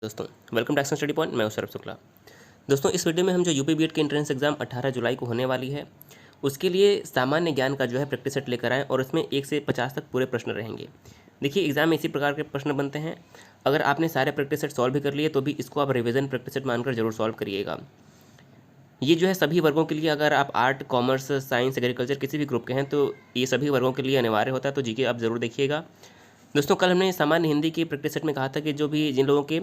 दोस्तों welcome to action study point. मैं सौरभ शुक्ला। दोस्तों इस वीडियो में हम जो यूपी बीएड की एंट्रेंस एग्जाम 18 जुलाई को होने वाली है उसके लिए सामान्य ज्ञान का जो है प्रैक्टिस सेट लेकर आएँ और उसमें 1 से 50 तक पूरे प्रश्न रहेंगे। देखिए एग्जाम में इसी प्रकार के प्रश्न बनते हैं। अगर आपने सारे प्रैक्टिस सेट सॉल्व भी कर लिए तो भी इसको आप रिविजन प्रैक्टिस सेट मानकर जरूर सॉल्व करिएगा। ये जो है सभी वर्गों के लिए, अगर आप आर्ट, कॉमर्स, साइंस, एग्रीकल्चर किसी भी ग्रुप के हैं तो ये सभी वर्गों के लिए अनिवार्य होता है, तो जीके आप ज़रूर देखिएगा। दोस्तों कल हमने सामान्य हिंदी की प्रैक्टिस सेट में कहा था कि जो भी जिन लोगों के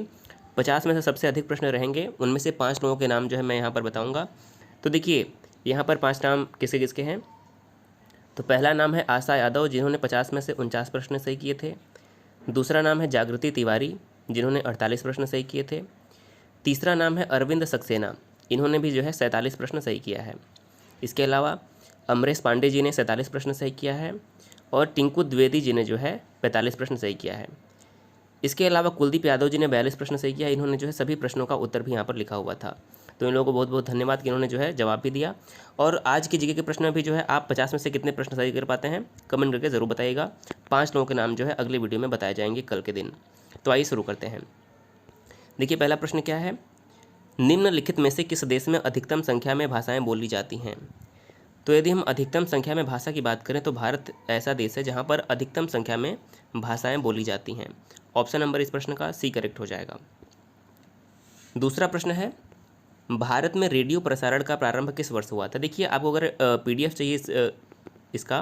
50 में से सबसे अधिक प्रश्न रहेंगे उनमें से 5 लोगों के नाम जो है मैं यहाँ पर बताऊँगा। तो देखिए यहाँ पर 5 नाम किसके किसके हैं। तो पहला नाम है आशा यादव, जिन्होंने 50 में से 49 प्रश्न सही किए थे। दूसरा नाम है जागृति तिवारी, जिन्होंने 48 प्रश्न सही किए थे। तीसरा नाम है अरविंद सक्सेना, इन्होंने भी जो है 47 प्रश्न सही किया है। इसके अलावा अमरेश पांडे जी ने 47 प्रश्न सही किया है और टिंकू द्विवेदी जी ने जो है 45 प्रश्न सही किया है। इसके अलावा कुलदीप यादव जी ने 42 प्रश्न सही किया। इन्होंने जो है सभी प्रश्नों का उत्तर भी यहाँ पर लिखा हुआ था, तो इन लोगों को बहुत बहुत धन्यवाद कि इन्होंने जो है जवाब भी दिया। और आज के जीके के प्रश्न में भी जो है आप 50 में से कितने प्रश्न सही कर पाते हैं कमेंट करके ज़रूर बताइएगा। 5 लोगों के नाम जो है अगले वीडियो में बताए जाएंगे कल के दिन। तो आइए शुरू करते हैं। देखिए पहला प्रश्न क्या है, निम्नलिखित में से किस देश में अधिकतम संख्या में भाषाएं बोली जाती हैं। तो यदि हम अधिकतम संख्या में भाषा की बात करें तो भारत ऐसा देश है जहां पर अधिकतम संख्या में भाषाएं बोली जाती हैं। ऑप्शन नंबर इस प्रश्न का सी करेक्ट हो जाएगा। दूसरा प्रश्न है, भारत में रेडियो प्रसारण का प्रारंभ किस वर्ष हुआ था। देखिए आपको अगर पीडीएफ चाहिए इसका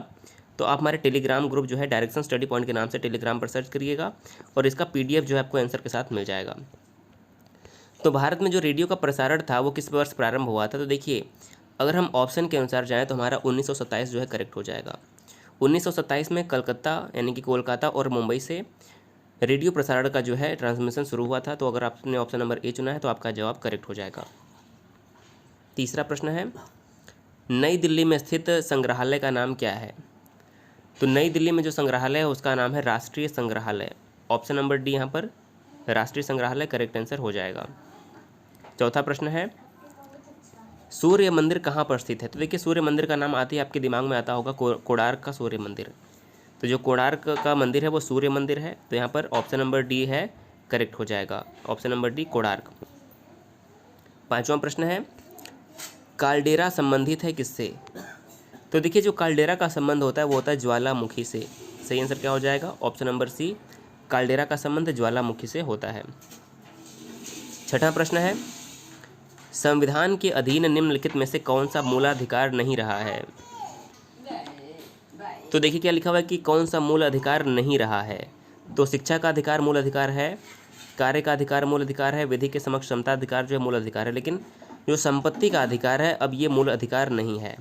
तो आप हमारे टेलीग्राम ग्रुप जो है डायरेक्शन स्टडी पॉइंट के नाम से टेलीग्राम पर सर्च करिएगा और इसका पीडीएफ जो है आपको आंसर के साथ मिल जाएगा। तो भारत में जो रेडियो का प्रसारण था वो किस वर्ष प्रारंभ हुआ था। तो देखिए अगर हम ऑप्शन के अनुसार जाएं तो हमारा 1927 जो है करेक्ट हो जाएगा। 1927 में कलकत्ता यानी कि कोलकाता और मुंबई से रेडियो प्रसारण का जो है ट्रांसमिशन शुरू हुआ था। तो अगर आपने ऑप्शन नंबर ए चुना है तो आपका जवाब करेक्ट हो जाएगा। तीसरा प्रश्न है, नई दिल्ली में स्थित संग्रहालय का नाम क्या है। तो नई दिल्ली में जो संग्रहालय है उसका नाम है राष्ट्रीय संग्रहालय। ऑप्शन नंबर डी यहाँ पर राष्ट्रीय संग्रहालय करेक्ट आंसर हो जाएगा। चौथा प्रश्न है, सूर्य मंदिर कहाँ पर स्थित है। तो देखिए सूर्य मंदिर का नाम आते ही आपके दिमाग में आता होगा कोणार्क का सूर्य मंदिर। तो जो कोणार्क का मंदिर है वो सूर्य मंदिर है, तो यहाँ पर ऑप्शन नंबर डी है करेक्ट हो जाएगा। Option number D Konark. पांचवा प्रश्न है, कालडेरा संबंधित है किससे। तो देखिए जो कालडेरा का संबंध होता है वो होता है ज्वालामुखी से। सही आंसर क्या हो जाएगा, ऑप्शन नंबर सी, कालडेरा का संबंध ज्वालामुखी से होता है। छठा प्रश्न है, संविधान के अधीन निम्नलिखित में से कौन सा मूलाधिकार नहीं रहा है। तो देखिए क्या लिखा हुआ है कि कौन सा मूल अधिकार नहीं रहा है। तो शिक्षा का अधिकार मूल अधिकार है, कार्य का अधिकार मूल अधिकार है, विधि के समक्ष क्षमता अधिकार जो है मूल अधिकार है, लेकिन जो संपत्ति का अधिकार है अब ये मूल अधिकार नहीं है।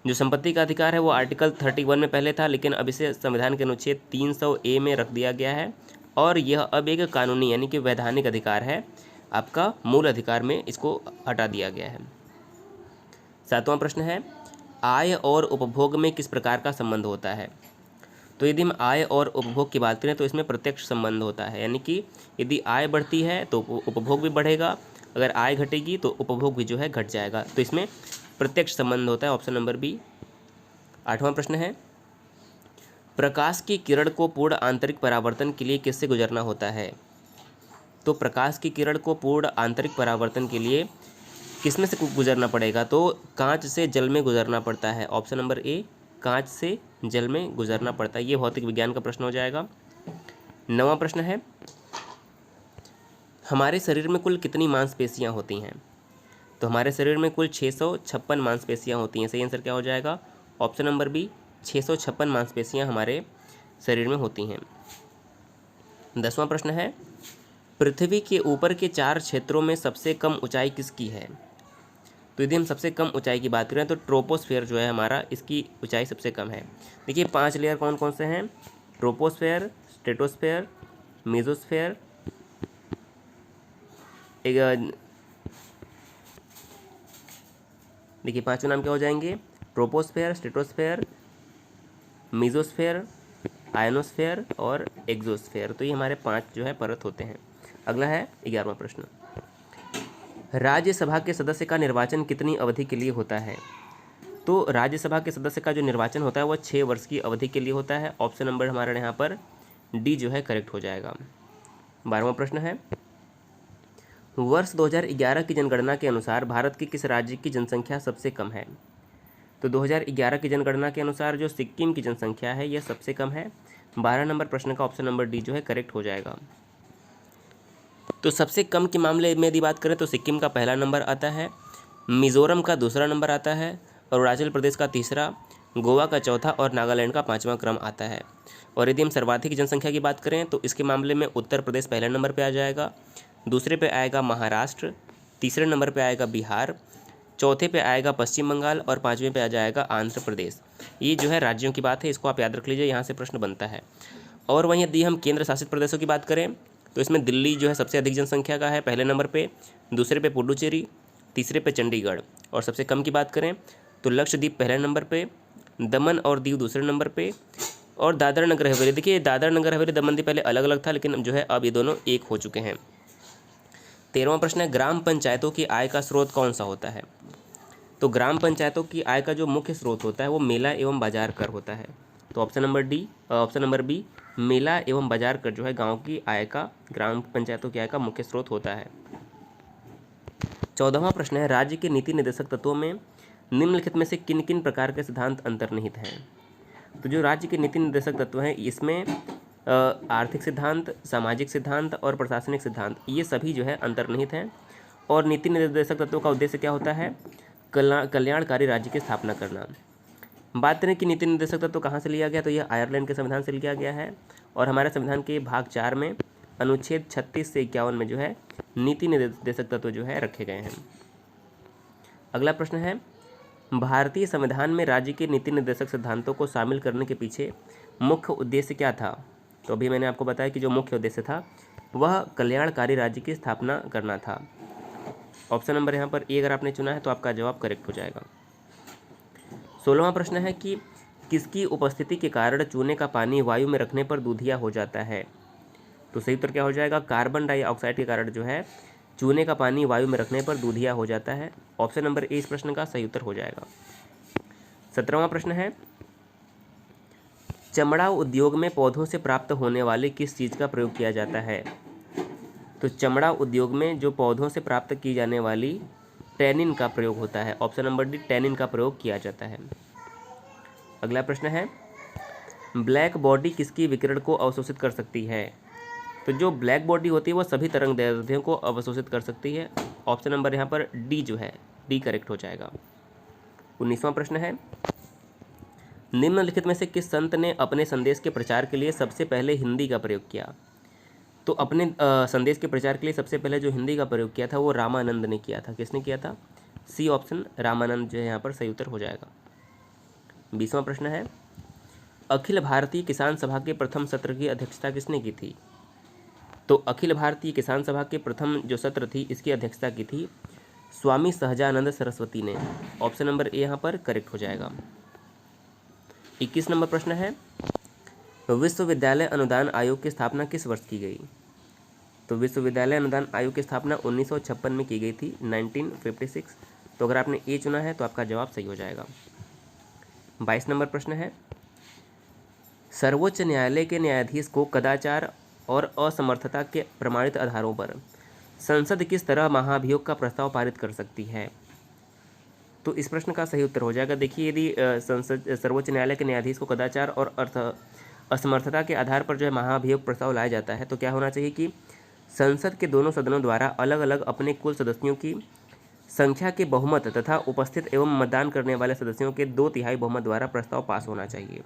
जो संपत्ति का अधिकार है वो आर्टिकल 31 में पहले था, लेकिन अब इसे संविधान के अनुच्छेद 300A में रख दिया गया है और यह अब एक कानूनी यानी कि वैधानिक अधिकार है। आपका मूल अधिकार में इसको हटा दिया गया है। सातवां प्रश्न है, आय और उपभोग में किस प्रकार का संबंध होता है। तो यदि हम आय और उपभोग की बात करें तो इसमें प्रत्यक्ष संबंध होता है, यानी कि यदि आय बढ़ती है तो उपभोग भी बढ़ेगा, अगर आय घटेगी तो उपभोग भी जो है घट जाएगा। तो इसमें प्रत्यक्ष संबंध होता है। Option number B. आठवां प्रश्न है, प्रकाश की किरण को पूर्ण आंतरिक परावर्तन के लिए किससे गुजरना होता है। तो प्रकाश की किरण को पूर्ण आंतरिक परावर्तन के लिए किसमें से गुजरना पड़ेगा। तो कांच से जल में गुजरना पड़ता है। ऑप्शन नंबर ए, कांच से जल में गुजरना पड़ता है। ये भौतिक विज्ञान का प्रश्न हो जाएगा। नवां प्रश्न है, हमारे शरीर में कुल कितनी मांसपेशियां होती हैं। तो हमारे शरीर में कुल 656 मांसपेशियां होती हैं। सही आंसर क्या हो जाएगा, ऑप्शन नंबर बी, 656 मांसपेशियां हमारे शरीर में होती हैं। 10वां प्रश्न है, पृथ्वी के ऊपर के 4 क्षेत्रों में सबसे कम ऊंचाई किसकी है। तो यदि हम सबसे कम ऊंचाई की बात करें तो ट्रोपोस्फेयर जो है हमारा, इसकी ऊंचाई सबसे कम है। देखिए 5 लेयर कौन कौन से हैं, ट्रोपोस्फेयर, स्ट्रेटोस्फेयर, मेसोस्फेयर, देखिए 5 नाम क्या हो जाएंगे, ट्रोपोस्फेयर, स्ट्रेटोस्फेयर, मेसोस्फेयर, आयनोस्फेयर और एक्सोस्फेयर। तो ये हमारे 5 जो है परत होते हैं। अगला है 11वां प्रश्न, राज्यसभा के सदस्य का निर्वाचन कितनी अवधि के लिए होता है। तो राज्यसभा के सदस्य का जो निर्वाचन होता है वह 6 वर्ष की अवधि के लिए होता है। ऑप्शन नंबर हमारे यहाँ पर डी जो है करेक्ट हो जाएगा। 12वां प्रश्न है, वर्ष 2011 की जनगणना के अनुसार भारत के किस राज्य की जनसंख्या सबसे कम है? तो 2011 की जनगणना के अनुसार जो सिक्किम की जनसंख्या है यह सबसे कम है। 12 नंबर प्रश्न का ऑप्शन नंबर डी जो है करेक्ट हो जाएगा। तो सबसे कम के मामले में यदि बात करें तो सिक्किम का पहला नंबर आता है, मिजोरम का दूसरा नंबर आता है, अरुणाचल प्रदेश का तीसरा, गोवा का चौथा और नागालैंड का पाँचवां क्रम आता है। और यदि हम सर्वाधिक जनसंख्या की बात करें तो इसके मामले में उत्तर प्रदेश पहले नंबर पर आ जाएगा, दूसरे पे आएगा महाराष्ट्र, तीसरे नंबर पे आएगा बिहार, चौथे पे आएगा पश्चिम बंगाल और पाँचवें पे आ जाएगा आंध्र प्रदेश। ये जो है राज्यों की बात है, इसको आप याद रख लीजिए, यहाँ से प्रश्न बनता है। और वहीं यदि हम केंद्र शासित प्रदेशों की बात करें तो इसमें दिल्ली जो है सबसे अधिक जनसंख्या का है पहले नंबर पे, दूसरे पे पुडुचेरी, तीसरे पे चंडीगढ़। और सबसे कम की बात करें तो लक्षद्वीप पहले नंबर पे, दमन और दीव दूसरे नंबर पे, और दादरा नगर हवेली। देखिए दादरा नगर हवेली दमन दीव पहले अलग अलग था, लेकिन जो है अब ये दोनों एक हो चुके हैं। 13वां प्रश्न है, ग्राम पंचायतों की आय का स्रोत कौन सा होता है? तो ग्राम पंचायतों की आय का जो मुख्य स्रोत होता है वो मेला एवं बाजार कर होता है। तो ऑप्शन नंबर बी मेला एवं बाजार कर जो है गांव की आय का, ग्राम पंचायतों की आय का मुख्य स्रोत होता है। 14वां प्रश्न है, राज्य के नीति निर्देशक तत्वों में निम्नलिखित में से किन किन प्रकार के सिद्धांत अंतर्निहित हैं? तो जो राज्य के नीति निर्देशक तत्व हैं इसमें आर्थिक सिद्धांत, सामाजिक सिद्धांत और प्रशासनिक सिद्धांत ये सभी जो है अंतर्निहित हैं। और नीति निर्देशक तत्वों का उद्देश्य क्या होता है? कल्याणकारी राज्य की स्थापना करना। बात करें कि नीति निर्देशक तत्व कहाँ से लिया गया, तो यह आयरलैंड के संविधान से लिया गया है। और हमारे संविधान के भाग 4 में अनुच्छेद 36 से 51 में जो है नीति निर्देशक तत्व जो है रखे गए हैं। अगला प्रश्न है, भारतीय संविधान में राज्य के नीति निर्देशक सिद्धांतों को शामिल करने के पीछे मुख्य उद्देश्य क्या था? तो अभी मैंने आपको बताया कि जो मुख्य उद्देश्य था वह कल्याणकारी राज्य की स्थापना करना था। ऑप्शन नंबर यहाँ पर ए अगर आपने चुना है तो आपका जवाब करेक्ट हो जाएगा। 16वां प्रश्न है कि किसकी उपस्थिति के कारण चूने का पानी वायु में रखने पर दूधिया हो जाता है? तो सही उत्तर क्या हो जाएगा? कार्बन डाइऑक्साइड के कारण जो है चूने का पानी वायु में रखने पर दूधिया हो जाता है। ऑप्शन नंबर ए इस प्रश्न का सही उत्तर हो जाएगा। 17वां प्रश्न है, चमड़ा उद्योग में पौधों से प्राप्त होने वाले किस चीज़ का प्रयोग किया जाता है? तो चमड़ा उद्योग में जो पौधों से प्राप्त की जाने वाली टैनिन का प्रयोग होता है। ऑप्शन नंबर डी टैनिन का प्रयोग किया जाता है। अगला प्रश्न है, ब्लैक बॉडी किसकी विकिरण को अवशोषित कर सकती है? तो जो ब्लैक बॉडी होती है वह सभी तरंगदैर्ध्यों को अवशोषित कर सकती है। ऑप्शन नंबर यहाँ पर डी जो है डी करेक्ट हो जाएगा। 19वां प्रश्न है, निम्नलिखित में से किस संत ने अपने संदेश के प्रचार के लिए सबसे पहले हिंदी का प्रयोग किया? तो अपने संदेश के प्रचार के लिए सबसे पहले जो हिंदी का प्रयोग किया था वो रामानंद ने किया था। किसने किया था? सी ऑप्शन रामानंद जो है यहाँ पर सही उत्तर हो जाएगा। 20वां प्रश्न है, अखिल भारतीय किसान सभा के प्रथम सत्र की अध्यक्षता किसने की थी? तो अखिल भारतीय किसान सभा के प्रथम जो सत्र थी इसकी अध्यक्षता की थी स्वामी सहजानंद सरस्वती ने। ऑप्शन नंबर ए यहाँ पर करेक्ट हो जाएगा। 21 नंबर प्रश्न है, विश्वविद्यालय अनुदान आयोग की स्थापना किस वर्ष की गई? तो विश्वविद्यालय अनुदान आयोग की स्थापना 1956 में की गई थी, 1956। तो अगर आपने ए चुना है तो आपका जवाब सही हो जाएगा। 22 नंबर प्रश्न है, सर्वोच्च न्यायालय के न्यायाधीश को कदाचार और असमर्थता के प्रमाणित आधारों पर संसद किस तरह महाभियोग का प्रस्ताव पारित कर सकती है? तो इस प्रश्न का सही उत्तर हो जाएगा। देखिए यदि सर्वोच्च न्यायालय के न्यायाधीश को कदाचार और असमर्थता के आधार पर जो है महाभियोग प्रस्ताव लाया जाता है तो क्या होना चाहिए कि संसद के दोनों सदनों द्वारा अलग अलग अपने कुल सदस्यों की संख्या के बहुमत तथा उपस्थित एवं मतदान करने वाले सदस्यों के 2/3 बहुमत द्वारा प्रस्ताव पास होना चाहिए।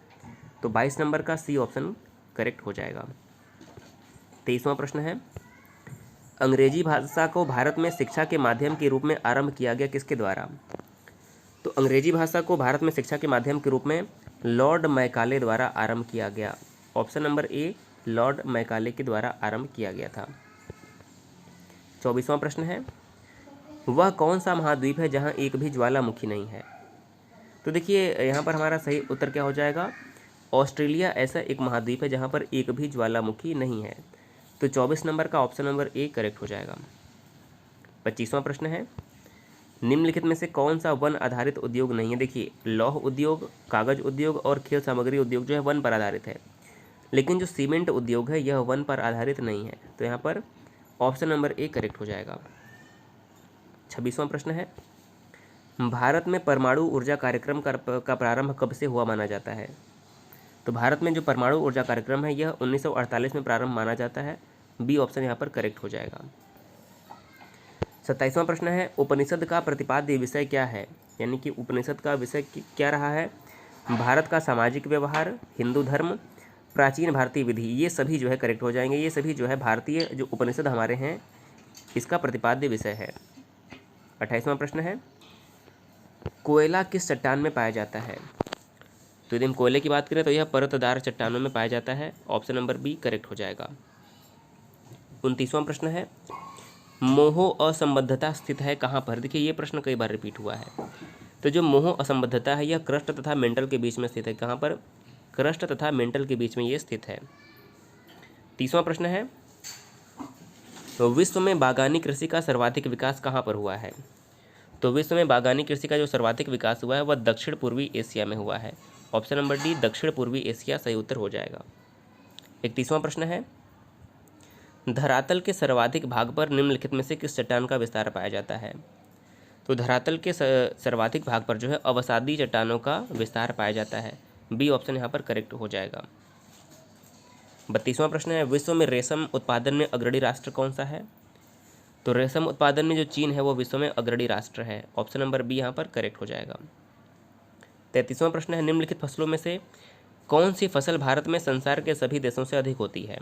तो 22 नंबर का सी ऑप्शन करेक्ट हो जाएगा। 23वां प्रश्न है, अंग्रेजी भाषा को भारत में शिक्षा के माध्यम के रूप में आरंभ किया गया किसके द्वारा? तो अंग्रेजी भाषा को भारत में शिक्षा के माध्यम के रूप में लॉर्ड मैकाले द्वारा आरंभ किया गया। Option number A Lord Macaulay के द्वारा आरंभ किया गया था। 24वां प्रश्न है, वह कौन सा महाद्वीप है जहां एक भी ज्वालामुखी नहीं है? तो देखिए यहाँ पर हमारा सही उत्तर क्या हो जाएगा? ऑस्ट्रेलिया ऐसा एक महाद्वीप है जहाँ पर एक भी ज्वालामुखी नहीं है। तो 24 नंबर का ऑप्शन नंबर ए करेक्ट हो जाएगा। 25वां प्रश्न है, निम्नलिखित में से कौन सा वन आधारित उद्योग नहीं है? देखिए लौह उद्योग, कागज उद्योग और खेल सामग्री उद्योग जो है वन पर आधारित है, लेकिन जो सीमेंट उद्योग है यह वन पर आधारित नहीं है। तो यहाँ पर ऑप्शन नंबर ए करेक्ट हो जाएगा। 26वां प्रश्न है, भारत में परमाणु ऊर्जा कार्यक्रम का प्रारंभ कब से हुआ माना जाता है? तो भारत में जो परमाणु ऊर्जा कार्यक्रम है यह 1948 में प्रारंभ माना जाता है। बी ऑप्शन यहाँ पर करेक्ट हो जाएगा। 27वां प्रश्न है, उपनिषद का प्रतिपाद्य विषय क्या है? यानी कि उपनिषद का विषय क्या रहा है? भारत का सामाजिक व्यवहार, हिंदू धर्म, प्राचीन भारतीय विधि। ये सभी जो है करेक्ट हो जाएंगे। ये सभी जो है भारतीय जो उपनिषद हमारे हैं इसका प्रतिपाद्य विषय है। 28वां प्रश्न है, कोयला किस चट्टान में पाया जाता है? तो यदि हम कोयले की बात करें तो यह परतदार चट्टानों में पाया जाता है। ऑप्शन नंबर बी करेक्ट हो जाएगा। 29वां प्रश्न है, मोह असंबद्धता स्थित है कहाँ पर? देखिए ये प्रश्न कई बार रिपीट हुआ है। तो जो मोह असंबद्धता है यह क्रस्ट तथा मेंटल के बीच में स्थित है। कहाँ पर? क्रस्ट तथा मेंटल के बीच में ये स्थित है। 30वां प्रश्न है, तो विश्व में बागानी कृषि का सर्वाधिक विकास कहाँ पर हुआ है? तो विश्व में बागानी कृषि का जो सर्वाधिक विकास हुआ है वह दक्षिण पूर्वी एशिया में हुआ है। ऑप्शन नंबर डी दक्षिण पूर्वी एशिया सही उत्तर हो जाएगा। 31वां प्रश्न है, धरातल के सर्वाधिक भाग पर निम्नलिखित में से किस चट्टान का विस्तार पाया जाता है? तो धरातल के सर्वाधिक भाग पर जो है अवसादी चट्टानों का विस्तार पाया जाता है। बी ऑप्शन यहाँ पर करेक्ट हो जाएगा। 32वां प्रश्न है, विश्व में रेशम उत्पादन में अग्रणी राष्ट्र कौन सा है? तो रेशम उत्पादन में जो चीन है वो विश्व में अग्रणी राष्ट्र है। ऑप्शन नंबर बी यहाँ पर करेक्ट हो जाएगा। 33वां प्रश्न है, निम्नलिखित फसलों में से कौन सी फसल भारत में संसार के सभी देशों से अधिक होती है?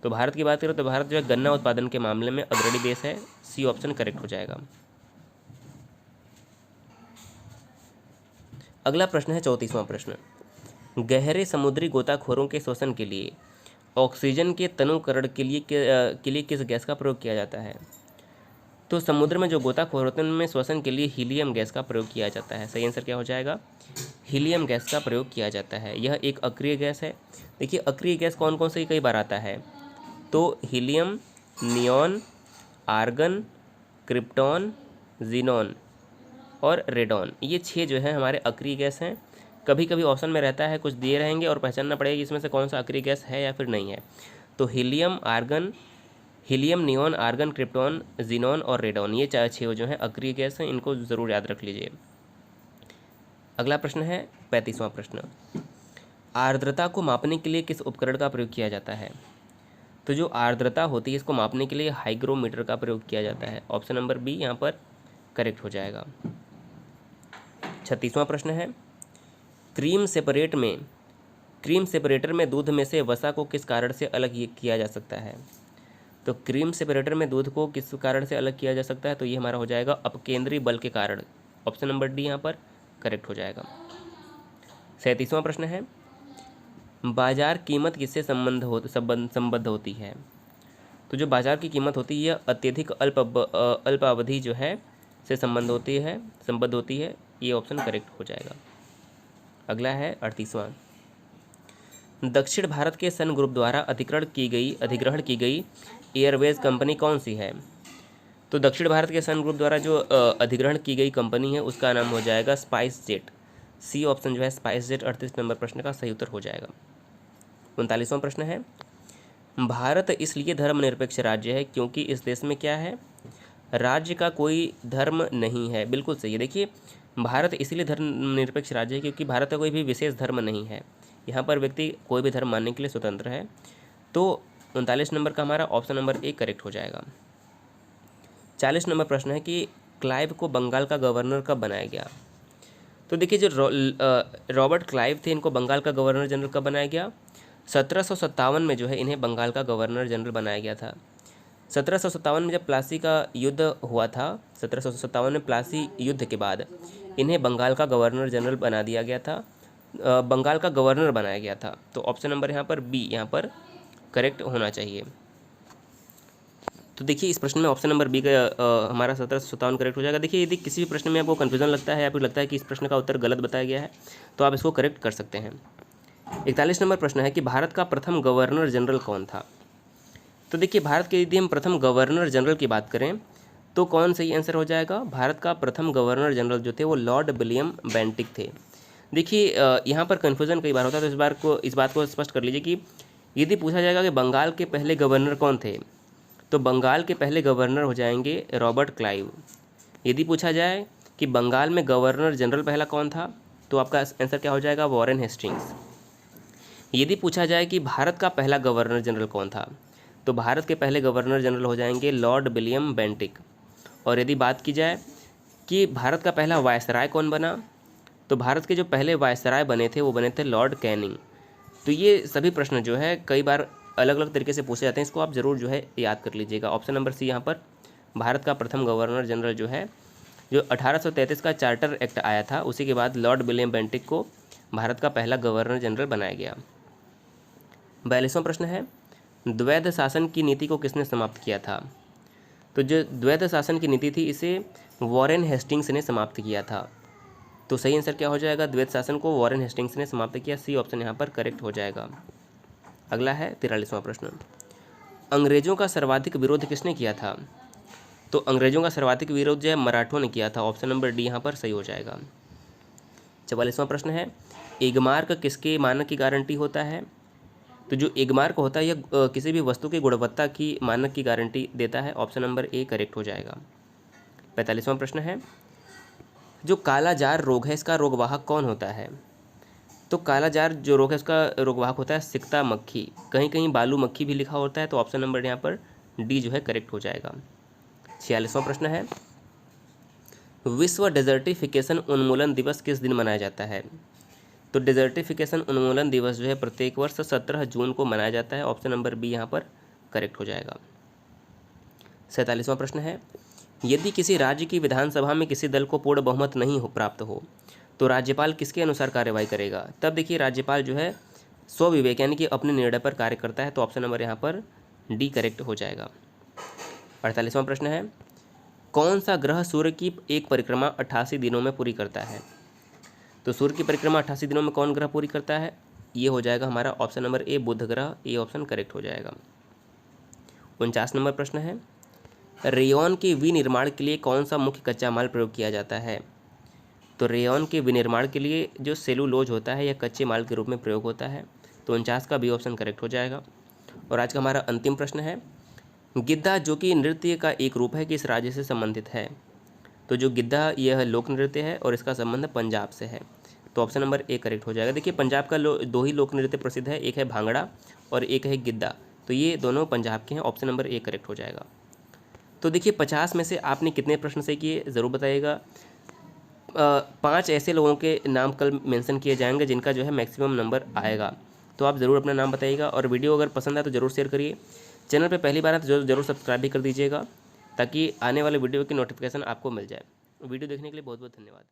तो भारत की बात करें तो भारत जो है गन्ना उत्पादन के मामले में अग्रणी देश है। सी ऑप्शन करेक्ट हो जाएगा। अगला प्रश्न है 34वां प्रश्न, गहरे समुद्री गोताखोरों के शोषण के लिए ऑक्सीजन के तनुकरण के लिए किस गैस का प्रयोग किया जाता है? तो समुद्र में जो गोताखोर होते हैं उनमें श्वसन के लिए हीलियम गैस का प्रयोग किया जाता है। सही आंसर क्या हो जाएगा? हीलियम गैस का प्रयोग किया जाता है। यह एक अक्रिय गैस है। देखिए अक्रिय गैस कौन कौन से कई बार आता है, तो helium, neon, argon, krypton, xenon और रेडॉन, ये 6 जो है हमारे अक्रिय गैस हैं। कभी कभी ऑप्शन में रहता है, कुछ दिए रहेंगे और पहचानना पड़ेगा कि इसमें से कौन सा अक्रिय गैस है या फिर नहीं है। तो helium, neon, argon, krypton, xenon और रेडॉन, ये 6 जो हैं अक्रिय गैस हैं। इनको ज़रूर याद रख लीजिए। अगला प्रश्न है 35वां प्रश्न, आर्द्रता को मापने के लिए किस उपकरण का प्रयोग किया जाता है? तो जो आर्द्रता होती है इसको मापने के लिए हाइग्रोमीटर का प्रयोग किया जाता है। ऑप्शन नंबर बी यहाँ पर करेक्ट हो जाएगा। 36वां प्रश्न है, क्रीम सेपरेटर में दूध में से वसा को किस कारण से अलग किया जा सकता है? तो क्रीम सेपरेटर में दूध को किस कारण से अलग किया जा सकता है? तो ये हमारा हो जाएगा अपकेंद्री बल के कारण। ऑप्शन नंबर डी यहाँ पर करेक्ट हो जाएगा। 37वां प्रश्न है, बाजार कीमत किससे संबद्ध होती है? तो जो बाजार की कीमत होती है यह अत्यधिक अल्प अवधि जो है से संबद्ध होती है। ये ऑप्शन करेक्ट हो जाएगा। अगला है 38वां, दक्षिण भारत के सन ग्रुप द्वारा अधिग्रहण की गई एयरवेज कंपनी कौन सी है? तो दक्षिण भारत के सन ग्रुप द्वारा जो अधिग्रहण की गई कंपनी है उसका नाम हो जाएगा स्पाइस जेट। सी ऑप्शन जो है स्पाइस जेट 38 नंबर प्रश्न का सही उत्तर हो जाएगा। 39वां प्रश्न है, भारत इसलिए धर्मनिरपेक्ष राज्य है क्योंकि इस देश में क्या है? राज्य का कोई धर्म नहीं है। बिल्कुल सही है। देखिए भारत इसलिए धर्मनिरपेक्ष राज्य है क्योंकि भारत का कोई भी विशेष धर्म नहीं है। यहाँ पर व्यक्ति कोई भी धर्म मानने के लिए स्वतंत्र है। तो 39 नंबर का हमारा ऑप्शन नंबर ए करेक्ट हो जाएगा। 40 नंबर प्रश्न है कि क्लाइव को बंगाल का गवर्नर कब बनाया गया? तो देखिए जो रॉबर्ट क्लाइव थे इनको बंगाल का गवर्नर जनरल कब बनाया गया? 1757 में जो है इन्हें बंगाल का गवर्नर जनरल बनाया गया था। 1757 में जब प्लासी का युद्ध हुआ था, 1757 में प्लासी युद्ध के बाद इन्हें बंगाल का गवर्नर जनरल बना दिया गया था, बंगाल का गवर्नर बनाया गया था। तो ऑप्शन नंबर यहाँ पर बी यहाँ पर करेक्ट होना चाहिए। तो देखिए इस प्रश्न में ऑप्शन नंबर बी का हमारा 1757 करेक्ट हो जाएगा। देखिए यदि किसी भी प्रश्न में आपको कन्फ्यूजन लगता है या फिर लगता है कि इस प्रश्न का उत्तर गलत बताया गया है तो आप इसको करेक्ट कर सकते हैं। 41 नंबर प्रश्न है कि भारत का प्रथम गवर्नर जनरल कौन था? तो देखिए भारत के यदि हम प्रथम गवर्नर जनरल की बात करें तो कौन सही आंसर हो जाएगा? भारत का प्रथम गवर्नर जनरल जो थे वो लॉर्ड विलियम बेंटिक थे। देखिए यहाँ पर कन्फ्यूजन कई बार होता है तो इस बात को स्पष्ट कर लीजिए कि यदि पूछा जाएगा कि बंगाल के पहले गवर्नर कौन थे तो बंगाल के पहले गवर्नर हो जाएंगे रॉबर्ट क्लाइव। यदि पूछा जाए कि बंगाल में गवर्नर जनरल पहला कौन था, तो आपका आंसर क्या हो जाएगा, वॉरेन हेस्टिंग्स। यदि पूछा जाए कि भारत का पहला गवर्नर जनरल कौन था, तो भारत के पहले गवर्नर जनरल हो जाएंगे लॉर्ड विलियम बेंटिक। और यदि बात की जाए कि भारत का पहला वायसराय कौन बना, तो भारत के जो पहले वायसराय बने थे वो बने थे लॉर्ड कैनिंग। तो ये सभी प्रश्न जो है कई बार अलग अलग तरीके से पूछे जाते हैं, इसको आप ज़रूर जो है याद कर लीजिएगा। ऑप्शन नंबर सी यहाँ पर भारत का प्रथम गवर्नर जनरल जो है, जो 1833 का चार्टर एक्ट आया था, उसी के बाद लॉर्ड विलियम बेंटिक को भारत का पहला गवर्नर जनरल बनाया गया। 42वां प्रश्न है, द्वैध शासन की नीति को किसने समाप्त किया था? तो जो द्वैध शासन की नीति थी इसे वॉरेन हेस्टिंग्स ने समाप्त किया था। तो सही आंसर क्या हो जाएगा, द्वैध शासन को वॉरेन हेस्टिंग्स ने समाप्त किया। सी ऑप्शन यहाँ पर करेक्ट हो जाएगा। अगला है 43वां प्रश्न, अंग्रेजों का सर्वाधिक विरोध किसने किया था? तो अंग्रेजों का सर्वाधिक विरोध जो है मराठों ने किया था। ऑप्शन नंबर डी यहाँ पर सही हो जाएगा। 44वां प्रश्न है, एगमार्क किसके मानक की गारंटी होता है? तो जो एगमार्क होता है यह किसी भी वस्तु की गुणवत्ता की मानक की गारंटी देता है। ऑप्शन नंबर ए करेक्ट हो जाएगा। 45वां प्रश्न है, जो काला जार रोग है इसका रोगवाहक कौन होता है? तो काला जार जो रोग है उसका रोगवाहक होता है सिकता मक्खी, कहीं कहीं बालू मक्खी भी लिखा होता है। तो ऑप्शन नंबर यहाँ पर डी जो है करेक्ट हो जाएगा। 46वां प्रश्न है, विश्व डेजर्टिफिकेशन उन्मूलन दिवस किस दिन मनाया जाता है? तो डेजर्टिफिकेशन उन्मूलन दिवस जो है प्रत्येक वर्ष 17 जून को मनाया जाता है। ऑप्शन नंबर बी यहाँ पर करेक्ट हो जाएगा। 47वां प्रश्न है, यदि किसी राज्य की विधानसभा में किसी दल को पूर्ण बहुमत नहीं प्राप्त हो तो राज्यपाल किसके अनुसार कार्यवाही करेगा? तब देखिए राज्यपाल जो है स्वविवेक यानी कि अपने निर्णय पर कार्य करता है। तो ऑप्शन नंबर यहाँ पर डी करेक्ट हो जाएगा। 48वां प्रश्न है, कौन सा ग्रह सूर्य की एक परिक्रमा 88 दिनों में पूरी करता है? तो सूर्य की परिक्रमा 88 दिनों में कौन ग्रह पूरी करता है? ये हो जाएगा हमारा ऑप्शन नंबर ए बुध ग्रह। ए ऑप्शन करेक्ट हो जाएगा। 49 नंबर प्रश्न है, रेयॉन के विनिर्माण के लिए कौन सा मुख्य कच्चा माल प्रयोग किया जाता है? तो रेयॉन के विनिर्माण के लिए जो सेलुलोज होता है यह कच्चे माल के रूप में प्रयोग होता है। तो 49 का बी ऑप्शन करेक्ट हो जाएगा। और आज का हमारा अंतिम प्रश्न है, गिद्धा जो कि नृत्य का एक रूप है किस राज्य से संबंधित है? तो जो गिद्धा यह लोक नृत्य है और इसका संबंध पंजाब से है। तो ऑप्शन नंबर ए करेक्ट हो जाएगा। देखिए पंजाब का दो ही लोक नृत्य प्रसिद्ध है, एक है भांगड़ा और एक है गिद्धा। तो ये दोनों पंजाब के हैं। ऑप्शन नंबर ए करेक्ट हो जाएगा। तो देखिए 50 में से आपने कितने प्रश्न सही किए ज़रूर बताइएगा। 5 ऐसे लोगों के नाम कल मेंशन किए जाएंगे जिनका जो है मैक्सिमम नंबर आएगा। तो आप ज़रूर अपना नाम बताइएगा और वीडियो अगर पसंद आए तो ज़रूर शेयर करिए। चैनल पे पहली बार है तो ज़रूर सब्सक्राइब भी कर दीजिएगा ताकि आने वाले वीडियो की नोटिफिकेशन आपको मिल जाए। वीडियो देखने के लिए बहुत बहुत धन्यवाद।